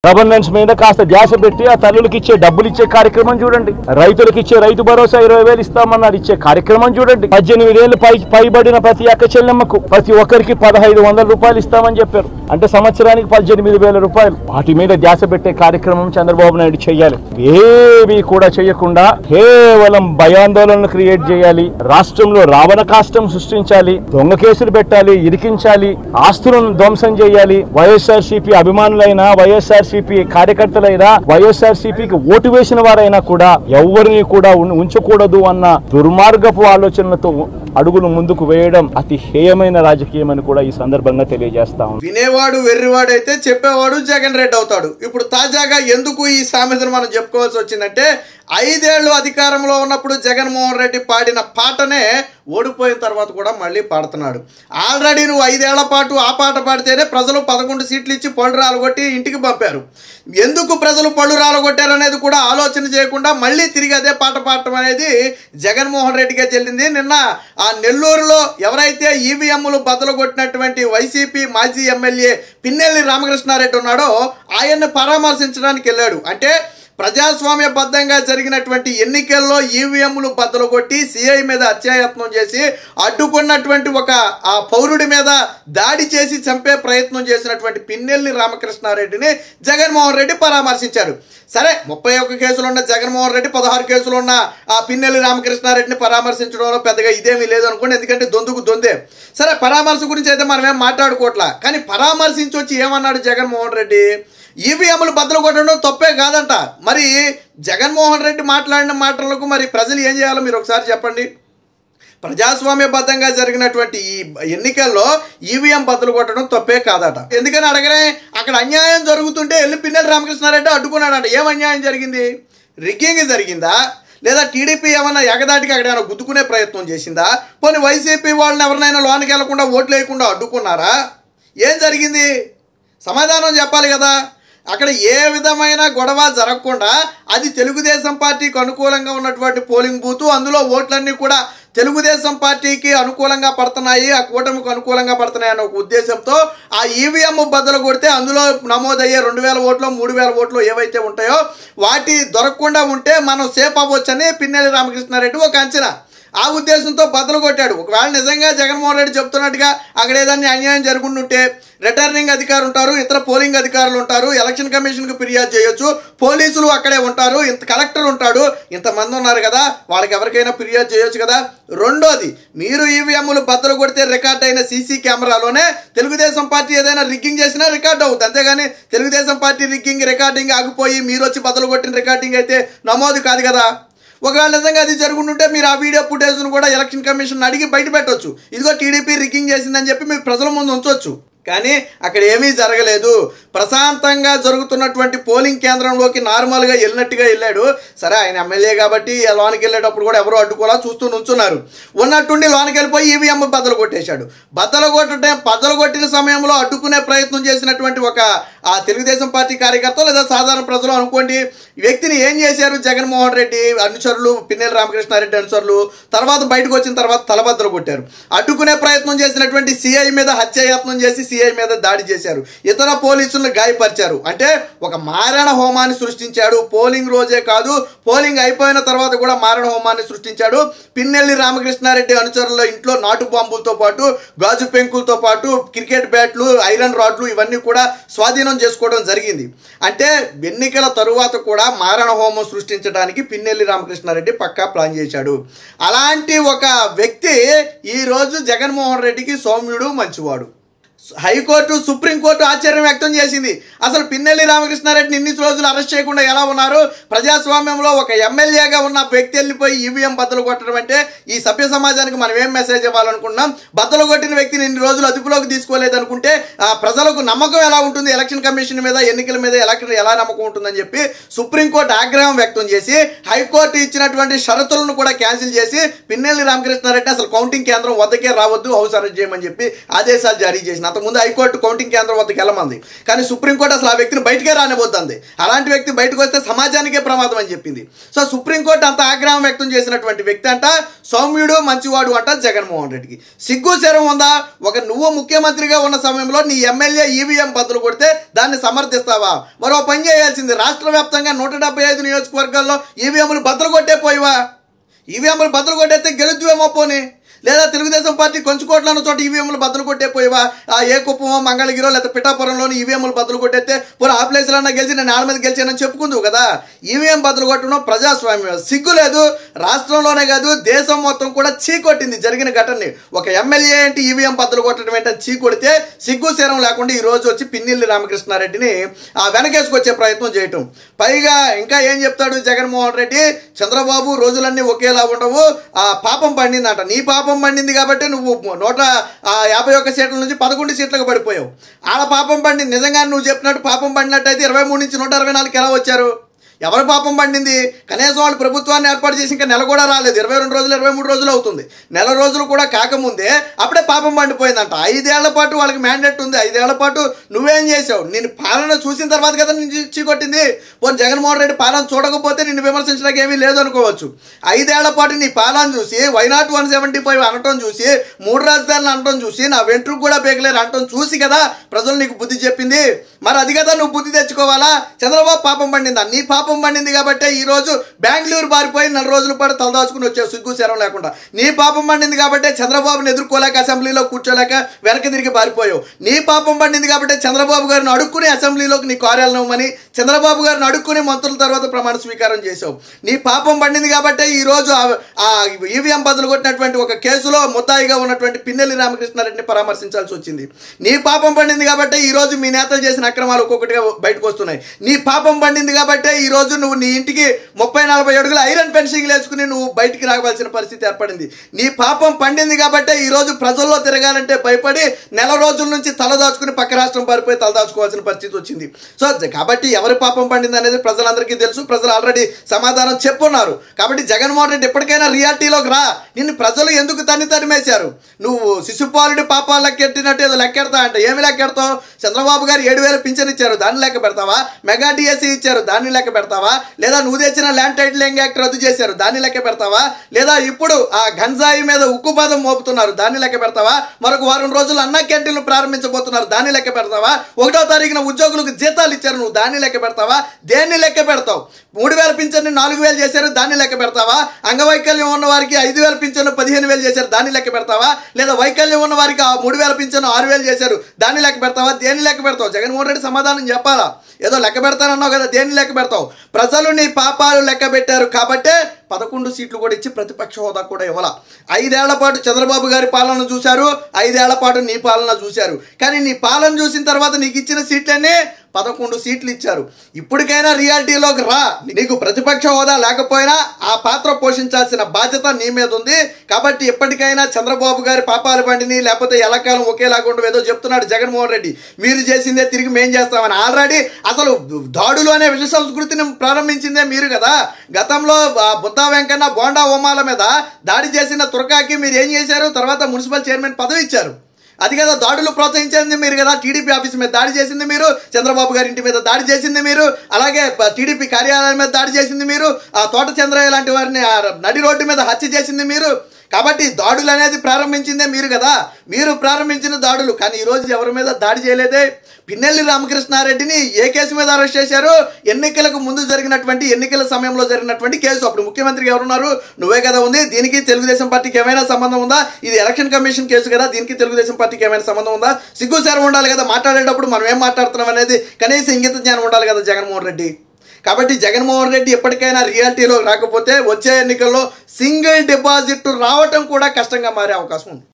Governance మీద కాస్త ధ్యాస పెట్టి ఆ తల్లులకు ఇచ్చే డబ్బులు ఇచ్చే కార్యక్రమం చూడండి. రైతులకు ఇచ్చే రైతు భరోసా 20,000 ఇస్తామన్నారు, ఇచ్చే కార్యక్రమం చూడండి. 18 ఏళ్ళు పైబడిన ప్రతి అక్క చెల్లెమ్మకు ప్రతి ఒక్కరికి 1,500 రూపాయలు ఇస్తామని చెప్పారు. అంటే సంవత్సరానికి 18,000 రూపాయలు. వాటి మీద ధ్యాస పెట్టే కార్యక్రమం చంద్రబాబు నాయుడు చేయాలి. ఏవి కూడా చేయకుండా కేవలం భయాందోళనలు క్రియేట్ చేయాలి. రాష్ట్రంలో రావణ కాష్టం సృష్టించాలి, దొంగ కేసులు పెట్టాలి, ఇరికించాలి, ఆస్తులను ధ్వంసం చేయాలి. వైఎస్ఆర్సీపీ అభిమానులైనా వైఎస్ఆర్సీపీ కార్యకర్తలైనా వైఎస్ఆర్సీపీకి ఓటు వేసిన వారైనా కూడా ఎవరిని కూడా ఉంచకూడదు అన్న దుర్మార్గపు ఆలోచనలతో అడుగులు ముందుకు వేయడం అతి హేయమైన రాజకీయం అని కూడా ఈ సందర్భంగా తెలియజేస్తా ఉంది. వినేవాడు వెర్రివాడైతే చెప్పేవాడు జగన్ రెడ్డి అవుతాడు. ఇప్పుడు తాజాగా ఎందుకు ఈ సామెతను మనం చెప్పుకోవాల్సి వచ్చిందంటే 5 ఏళ్ళు అధికారంలో ఉన్నప్పుడు జగన్మోహన్ రెడ్డి పాడిన పాటనే ఓడిపోయిన తర్వాత కూడా మళ్ళీ పాడుతున్నాడు. ఆల్రెడీ నువ్వు 5 ఏళ్ల పాటు ఆ పాట పాడితేనే ప్రజలు 11 సీట్లు ఇచ్చి పళ్ళు రాలగొట్టి ఇంటికి పంపారు. ఎందుకు ప్రజలు పళ్ళు రాలగొట్టారు అనేది కూడా ఆలోచన చేయకుండా మళ్ళీ తిరిగి అదే పాట పాడటం అనేది జగన్మోహన్ రెడ్డికే చెల్లింది. నిన్న ఆ నెల్లూరులో ఎవరైతే ఈవీఎంలు బద్దలు కొట్టినటువంటి వైసీపీ మాజీ ఎమ్మెల్యే పిన్నెల్లి రామకృష్ణారెడ్డి ఉన్నాడో ఆయన్ని పరామర్శించడానికి వెళ్ళాడు. అంటే ప్రజాస్వామ్యబద్ధంగా జరిగినటువంటి ఎన్నికల్లో ఈవీఎంలు బద్దలు కొట్టి సిఐ మీద హత్యాయత్నం చేసి అడ్డుకున్నటువంటి ఒక ఆ పౌరుడి మీద దాడి చేసి చంపే ప్రయత్నం చేసినటువంటి పిన్నెల్లి రామకృష్ణారెడ్డిని జగన్మోహన్ రెడ్డి పరామర్శించాడు. సరే 31 కేసులు ఉన్న జగన్మోహన్ రెడ్డి 16 కేసులు ఉన్న ఆ పిన్నెల్లి రామకృష్ణారెడ్డిని పరామర్శించడంలో పెద్దగా ఇదేమీ లేదు అనుకోండి, ఎందుకంటే దొందుకు దొందే. సరే పరామర్శ గురించి అయితే మనం ఏం మాట్లాడుకోవట్లా, కానీ పరామర్శించి వచ్చి ఏమన్నాడు జగన్మోహన్ రెడ్డి? ఈవీఎంలు బద్దలు కొట్టడం తప్పే కాదంట. మరి జగన్మోహన్ రెడ్డి మాట్లాడిన మాటలకు మరి ప్రజలు ఏం చేయాలో మీరు ఒకసారి చెప్పండి. ప్రజాస్వామ్యబద్ధంగా జరిగినటువంటి ఈ ఎన్నికల్లో ఈవీఎం బద్దలు కొట్టడం తప్పే కాదట. ఎందుకని అడగనే, అక్కడ అన్యాయం జరుగుతుంటే వెళ్ళి పిన్నెల్లి రామకృష్ణారెడ్డి అడ్డుకున్నాడట. ఏం అన్యాయం జరిగింది? రిగ్గింగ్ జరిగిందా? లేదా టీడీపీ ఏమన్నా ఎగదాటికి అక్కడ ఏమైనా గుద్దుకునే ప్రయత్నం చేసిందా? పోనీ వైసీపీ వాళ్ళని ఎవరినైనా లోనికి వెళ్లకుండా ఓట్లు వేయకుండా అడ్డుకున్నారా? ఏం జరిగింది? సమాధానం చెప్పాలి కదా. అక్కడ ఏ విధమైన గొడవ జరగకుండా అది తెలుగుదేశం పార్టీకి అనుకూలంగా ఉన్నటువంటి పోలింగ్ బూత్, అందులో ఓట్లన్నీ కూడా తెలుగుదేశం పార్టీకి అనుకూలంగా పడుతున్నాయి, ఆ కూటమికి అనుకూలంగా పడుతున్నాయి అనే ఒక ఉద్దేశంతో ఆ ఈవీఎం బద్దలు కొడితే అందులో నమోదయ్యే 2,000 ఓట్లు 3,000 ఓట్లు ఏవైతే ఉంటాయో వాటి దొరకకుండా ఉంటే మనం సేఫ్ అవ్వచ్చని పిన్నెల్లి రామకృష్ణారెడ్డి ఒక అంచనా. ఆ ఉద్దేశంతో బద్దలు కొట్టాడు. ఒకవేళ నిజంగా జగన్మోహన్ రెడ్డి చెప్తున్నట్టుగా అక్కడ ఏదైనా అన్యాయం జరుగుతుంటే రిటర్నింగ్ అధికారులు ఉంటారు, ఇతర పోలింగ్ అధికారులు ఉంటారు, ఎలక్షన్ కమిషన్కి ఫిర్యాదు చేయొచ్చు, పోలీసులు అక్కడే ఉంటారు, ఇంత కలెక్టర్ ఉంటాడు, ఇంతమంది ఉన్నారు కదా, వాళ్ళకి ఎవరికైనా ఫిర్యాదు చేయొచ్చు కదా. రెండోది, మీరు ఈవీఎంలు బద్దలు కొడితే రికార్డ్ అయిన సీసీ కెమెరాలోనే తెలుగుదేశం పార్టీ ఏదైనా రిగ్గింగ్ చేసినా రికార్డ్ అవుతుంది. అంతేగాని తెలుగుదేశం పార్టీ రికార్డింగ్ ఆగిపోయి మీరు వచ్చి బద్దలు కొట్టిన రికార్డింగ్ అయితే నమోదు కాదు కదా. ఒకవేళ నిజంగా అది జరుగుతుంటే మీరు ఆ వీడియో ఫుటేజ్ను కూడా ఎలక్షన్ కమిషన్ అడిగి బయట పెట్టవచ్చు. ఇదిగో టీడీపీ రిగ్గింగ్ చేసిందని చెప్పి మీరు ప్రజల ముందు ఉంచవచ్చు. కానీ అక్కడ ఏమీ జరగలేదు. ప్రశాంతంగా జరుగుతున్నటువంటి పోలింగ్ కేంద్రంలోకి నార్మల్గా వెళ్ళినట్టుగా వెళ్ళాడు. సరే ఆయన ఎమ్మెల్యే కాబట్టి లోనికి వెళ్ళేటప్పుడు కూడా ఎవరు అడ్డుకోలా, చూస్తూ నుంచున్నారు. ఉన్నట్టుండి లోనికి వెళ్ళిపోయి ఈవీఎం బద్దలు కొట్టేశాడు. బద్దలు కొట్టిన సమయంలో అడ్డుకునే ప్రయత్నం చేసినటువంటి ఒక ఆ తెలుగుదేశం పార్టీ కార్యకర్త లేదా సాధారణ ప్రజలు అనుకోండి వ్యక్తిని ఏం చేశారు జగన్మోహన్ రెడ్డి అనుచరులు, పిన్నెల్లి రామకృష్ణారెడ్డి అనుచరులు తర్వాత బయటకు వచ్చిన తర్వాత తలబద్దలు కొట్టారు. అడ్డుకునే ప్రయత్నం చేసినటువంటి సిఐ మీద హత్యాయత్నం చేసి సిఐ మీద దాడి చేశారు, ఇతర పోలీసులను గాయపరిచారు. అంటే ఒక మారణ హోమాన్ని సృష్టించాడు. పోలింగ్ రోజే కాదు, పోలింగ్ అయిపోయిన తర్వాత కూడా మారణ హోమాన్ని సృష్టించాడు. పిన్నెల్లి రామకృష్ణారెడ్డి అనుచరుల ఇంట్లో నాటు బాంబులతో పాటు గాజు పెంకులతో పాటు క్రికెట్ బ్యాట్లు, ఐరన్ రాడ్లు ఇవన్నీ కూడా స్వాధీనం చేసుకోవడం జరిగింది. అంటే ఎన్నికల తరువాత కూడా మారణ హోమం సృష్టించడానికి పిన్నెల్లి రామకృష్ణారెడ్డి పక్కా ప్లాన్ చేశాడు. అలాంటి ఒక వ్యక్తి ఈరోజు జగన్మోహన్ రెడ్డికి సౌమ్యుడు, మంచివాడు. హైకోర్టు, సుప్రీంకోర్టు ఆశ్చర్యం వ్యక్తం చేసింది. అసలు పిన్నెల్లి రామకృష్ణారెడ్డిని ఇన్ని రోజులు అరెస్ట్ చేయకుండా ఎలా ఉన్నారు? ప్రజాస్వామ్యంలో ఒక ఎమ్మెల్యేగా ఉన్న వ్యక్తి వెళ్ళిపోయి ఈవీఎం బద్దలు కొట్టడం అంటే ఈ సభ్య సమాజానికి మనం ఏం మెసేజ్ ఇవ్వాలనుకున్నాం? బద్దలు కొట్టిన వ్యక్తిని ఇన్ని రోజులు అదుపులోకి తీసుకోలేదనుకుంటే ప్రజలకు నమ్మకం ఎలా ఉంటుంది? ఎలక్షన్ కమిషన్ మీద, ఎన్నికల మీద ఎలా నమ్మకం ఉంటుందని చెప్పి సుప్రీంకోర్టు ఆగ్రహం వ్యక్తం చేసి హైకోర్టు ఇచ్చినటువంటి షరతులను కూడా క్యాన్సిల్ చేసి పిన్నెల్లి రామకృష్ణారెడ్డి అసలు కౌంటింగ్ కేంద్రం వద్దకే రావద్దు, హౌస్ అరెస్ట్ చేయమని చెప్పి ఆదేశాలు జారీ చేసిన అంతకుముందు హైకోర్టు కౌంటింగ్ కేంద్రం వద్దకు వెళ్ళమంది, కానీ సుప్రీంకోర్టు అసలు ఆ వ్యక్తిని బయటకే రానివద్దంది. అలాంటి వ్యక్తి బయటకు వస్తే సమాజానికే ప్రమాదం అని చెప్పింది. సో సుప్రీంకోర్టు అంత ఆగ్రహం వ్యక్తం చేసినటువంటి వ్యక్తి అంట సౌమ్యుడు మంచివాడు అంట జగన్మోహన్ రెడ్డికి. సిగ్గు శరం ఉందా? నువ్వు ముఖ్యమంత్రిగా ఉన్న సమయంలో నీ ఎమ్మెల్యే ఈవీఎం బదులు కొడితే దాన్ని సమర్థిస్తావా? మరో పని చేయాల్సింది, రాష్ట్ర వ్యాప్తంగా 175 నియోజకవర్గాల్లో ఈవీఎంలు బద్దలు కొట్టే పోయివా? ఈవీఎంలు బద్దలు కొట్టేస్తే గెలుద్దువేమో పోనీ, లేదా తెలుగుదేశం పార్టీ కొంచుకోట్ల ఉన్న చోట ఈవీఎంలు బద్దలు కొట్టే పోయివా? ఏ కుప్పమో మంగళగిరో లేదా పిఠాపురంలోని ఈవీఎంలు బద్దలు కొట్టేస్తే పోనీ ఆ ప్లేస్లన్నా గెలిచి నేను ఆడ మీద గెలిచానని చెప్పుకుందువు కదా. ఈవీఎం బద్దలు కొట్టడం ప్రజాస్వామ్యం. సిగ్గు లేదు. రాష్ట్రంలోనే కాదు దేశం మొత్తం కూడా చీకొట్టింది జరిగిన ఘటనని. ఒక ఎమ్మెల్యే ఏంటి ఈవీఎం బద్దలు కొట్టడం ఏంటని చీకొడితే సిగ్గు శరం లేకుండా ఈ రోజు వచ్చి పిన్నెల్లి రామకృష్ణారెడ్డిని వెనకేసుకొచ్చే ప్రయత్నం చేయటం. పైగా ఇంకా ఏం చెప్తాడు జగన్మోహన్ రెడ్డి, చంద్రబాబు రోజులన్నీ ఒకేలా ఉండవు, పాపం పండిందంట. నీ పాపం పండింది కాబట్టి నువ్వు 151 సీట్ల నుంచి 11 సీట్లకు పడిపోయావు. ఆడ పాపం పండింది. నిజంగా నువ్వు చెప్పినట్టు పాపం పండినట్టయితే 23 నుంచి 124 ఎలా వచ్చారు? ఎవరి పాపం పండింది? కనీసం వాళ్ళు ప్రభుత్వాన్ని ఏర్పాటు చేసి ఇంకా నెల కూడా రాలేదు, 22 రోజులు 23 రోజులు అవుతుంది. నెల రోజులు కూడా కాకముందే అప్పుడే పాపం పండిపోయిందంట. 5 ఏళ్ల పాటు వాళ్ళకి మ్యాండేట్ ఉంది. 5 ఏళ్ల పాటు నువ్వేం చేసావు? నేను పాలన చూసిన తర్వాత కదా నేను చీకొట్టింది. పోనీ జగన్మోహన్ రెడ్డి పాలన చూడకపోతే నిన్ను విమర్శించడానికి ఏమీ లేదు అనుకోవచ్చు. 5 ఏళ్ల పాటు నీ పాలన చూసి వైనాట్ 175 అనటం చూసి, 3 రాజధానులు అనటం చూసి, నా వెంట్రుకు కూడా బేకలేరు అనటం చూసి కదా ప్రజలు నీకు బుద్ధి చెప్పింది. మరి అది కదా నువ్వు బుద్ధి తెచ్చుకోవాలా? చంద్రబాబు పాపం పండిందా? నీ పాపం పండింది కాబట్టి ఈ రోజు బెంగళూరు బారిపోయి 4 రోజుల పాటు తలదాచుకుని వచ్చావు సిగ్గు శరం లేకుండా. నీ పాపం పండింది కాబట్టి చంద్రబాబుని ఎదుర్కోలేక అసెంబ్లీలో కూర్చోలేక వెనక్కి తిరిగి పారిపోయావు. నీ పాపం పండింది కాబట్టి చంద్రబాబు గారిని అడుక్కుని అసెంబ్లీలోకి నీ కార్యాలయమని చంద్రబాబు గారిని అడుక్కుని మంత్రుల తర్వాత ప్రమాణ స్వీకారం చేశావు. నీ పాపం పండింది కాబట్టి ఈ రోజు ఆ ఈవీఎం బదులు కొట్టినటువంటి ఒక కేసులో ముద్దాయిగా ఉన్నటువంటి పిన్నెల్లి రామకృష్ణారెడ్డిని పరామర్శించాల్సి వచ్చింది. నీ పాపం పండింది కాబట్టి ఈ రోజు మీ నేతలు చేసిన అక్రమాలు ఒక్కొక్కటిగా బయటకు వస్తున్నాయి. నీ పాపం పండింది కాబట్టి ఈ రోజు నువ్వు నీ ఇంటికి 30-40 అడుగుల ఐరన్ ఫెన్సింగ్ వేసుకుని నువ్వు బయటికి రావాల్సిన పరిస్థితి ఏర్పడింది. నీ పాపం పండింది కాబట్టి ఈ రోజు ప్రజల్లో తిరగాలంటే భయపడి నెల రోజుల నుంచి తలదాచుకుని పక్క రాష్ట్రం పారిపోయి తలదాచుకోవాల్సిన పరిస్థితి వచ్చింది. సో కాబట్టి ఎవరి పాపం పండింది అనేది ప్రజలందరికీ తెలుసు. ప్రజలు ఆల్రెడీ సమాధానం చెప్పున్నారు. కాబట్టి జగన్మోహన్ రెడ్డి ఎప్పటికైనా రియాలిటీలోకి రా. నిన్ను ప్రజలు ఎందుకు తరిమేశారు? నువ్వు శిశుపాలుడి పాపాలు లెక్కెట్టినట్టు ఏదో లెక్కెడతా అంటే ఏమి లెక్కెడతావు? చంద్రబాబు గారు 7,000 పింఛన్ ఇచ్చారు, దాన్ని లెక్క పెడతావా? మెగా డిఎస్సీ ఇచ్చారు, దాన్ని లెక్క పెడతావా? లేదా నువ్వు తెచ్చిన ల్యాండ్ టైటిలింగ్ యాక్ట్ రద్దు చేశారు, దాన్ని లెక్క పెడతావా? లేదా ఇప్పుడు ఆ గంజాయి మీద ఉక్కుపాదం మోపుతున్నారు, దాన్ని లెక్క పెడతావా? మరొక వారం రోజులు అన్న క్యాంటీన్లు ప్రారంభించబోతున్నారు, దాన్ని లెక్క పెడతావా? 1వ తారీఖున ఉద్యోగులకు జీతాలు ఇచ్చారు, నువ్వు దాన్ని లెక్క పెడతావా? దేన్ని లెక్క పెడతావు? 3,000 పింఛన్ని 4,000 చేశారు, దాన్ని లెక్క పెడతావా? అంగవైకల్యం ఉన్న వారికి 5,000 పింఛను 15,000 చేశారు, దాన్ని లెక్క పెడతావా? లేదా వైకల్యం ఉన్న వారికి 3,000 పింఛను 6,000 చేశారు, దాన్ని లెక్క పెడతావా? దేన్ని లెక్క పెడతావు? జగన్మోహన్ రెడ్డి సమాధానం చెప్పాలా? ఏదో లెక్క పెడతానన్నావు కదా, దేన్ని లెక్క పెడతావు? ప్రజలు నీ పాపాలు లెక్క పెట్టారు కాబట్టే 11 సీట్లు కూడా ఇచ్చి ప్రతిపక్ష హోదా కూడా ఇవ్వాల. 5 ఏళ్ల పాటు చంద్రబాబు గారి పాలన చూశారు, 5 ఏళ్ల పాటు నీ పాలన చూశారు. కానీ నీ పాలన చూసిన తర్వాత నీకు ఇచ్చిన సీట్లన్నీ 11 సీట్లు ఇచ్చారు. ఇప్పటికైనా రియాలిటీలోకి రా. నీకు ప్రతిపక్ష హోదా లేకపోయినా ఆ పాత్ర పోషించాల్సిన బాధ్యత నీ మీద ఉంది. కాబట్టి ఎప్పటికైనా చంద్రబాబు గారి పాపాలు పండిని లేకపోతే ఎల్లకాలం ఒకేలాగా ఉండవు ఏదో చెప్తున్నాడు జగన్మోహన్ రెడ్డి. మీరు చేసిందే తిరిగి మేం చేస్తామని. ఆల్రెడీ అసలు దాడులు అనే విష సంస్కృతిని ప్రారంభించిందే మీరు కదా. గతంలో బుద్ధా వెంకన్న బోండా ఓమాల మీద దాడి చేసిన తురకాకి మీరు ఏం చేశారు? తర్వాత మున్సిపల్ చైర్మన్ పదవి ఇచ్చారు. అది కదా దాడులు ప్రోత్సహించింది మీరు కదా. టీడీపీ ఆఫీస్ మీద దాడి చేసింది మీరు, చంద్రబాబు గారి ఇంటి మీద దాడి చేసింది మీరు, అలాగే టీడీపీ కార్యాలయం మీద దాడి చేసింది మీరు, ఆ తోట చంద్రయ్య లాంటి వారిని నడి రోడ్డు మీద హత్య చేసింది మీరు. కాబట్టి దాడులు అనేది ప్రారంభించిందే మీరు కదా. మీరు ప్రారంభించిన దాడులు. కానీ ఈరోజు ఎవరి మీద దాడి చేయలేదే. పిన్నెల్లి రామకృష్ణారెడ్డిని ఏ కేసు మీద అరెస్ట్ చేశారు? ఎన్నికలకు ముందు జరిగినటువంటి ఎన్నికల సమయంలో జరిగినటువంటి కేసు. అప్పుడు ముఖ్యమంత్రికి ఎవరున్నారు? నువ్వే కదా ఉంది. దీనికి తెలుగుదేశం పార్టీకి ఏమైనా సంబంధం ఉందా? ఇది ఎలక్షన్ కమిషన్ కేసు కదా, దీనికి తెలుగుదేశం పార్టీకి ఏమైనా సంబంధం ఉందా? సిగ్గుసారం ఉండాలి కదా మాట్లాడేటప్పుడు. మనం ఏం మాట్లాడుతున్నాం అనేది కనీసం ఇంగిత జ్ఞానం ఉండాలి కదా జగన్మోహన్ రెడ్డి. కాబట్టి జగన్మోహన్ రెడ్డి ఎప్పటికైనా రియాలిటీలో రాకపోతే వచ్చే ఎన్నికల్లో సింగిల్ డిపాజిట్ రావటం కూడా కష్టంగా మారే అవకాశం ఉంది.